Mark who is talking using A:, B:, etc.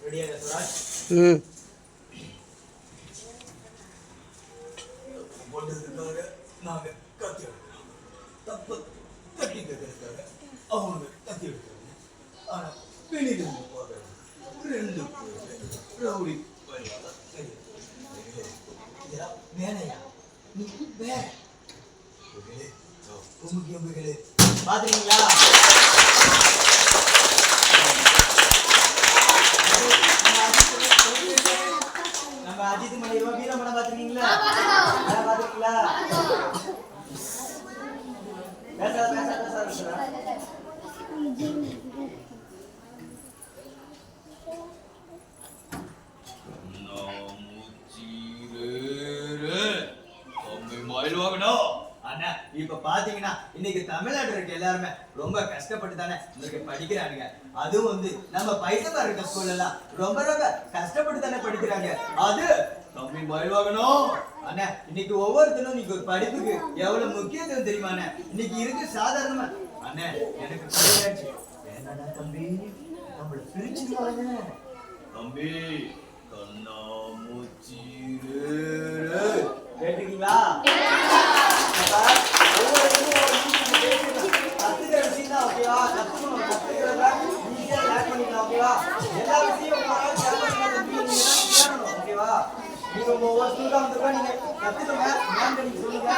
A: ம்
B: நாங்க கத்தி எடுக்கிறோம். தப்பு தட்டி கேட்கறதுக்காக அவங்க கத்தி எடுக்கிறாங்க. ஆனா வெளியிலிருந்து போறது 2 பேர் ரவுடி வேணையா நீ வேற முக்கியங்களே பாத்தீங்களா? நம்ம அஜித் மணி வீரமணம் பாத்துருக்கீங்களா? பாத்துருக்கீங்களா? இப்ப பாத்தீங்கன்னா இன்னைக்கு தமிழ்நாடு இருக்க எல்லாருமே ரொம்ப கஷ்டப்பட்டு தானே இன்னைக்கு படிக்கிறாங்க. அதுவும் வந்து நம்ம பைசா இருக்க ஸ்கூல்ல எல்லாம் ரொம்ப ரொம்ப கஷ்டப்பட்டு தானே படிக்கிறாங்க. அது தம்பி மொபைல் வாங்கணும் அண்ணா. இன்னைக்கு ஒவ்வொருத்தரும் இன்னைக்கு ஒரு படிப்புக்கு எவ்வளவு முக்கியத்துவம் தெரியுமா அண்ணா? இன்னைக்கு இருக்கு சாதாரணமா அண்ணா எனக்கு புரியாச்சு. என்னடா தம்பி நம்மள பிரிச்சுடுவாங்க தம்பி கண்ணா மூச்சி கேட்டீங்களா? சொல்லுங்க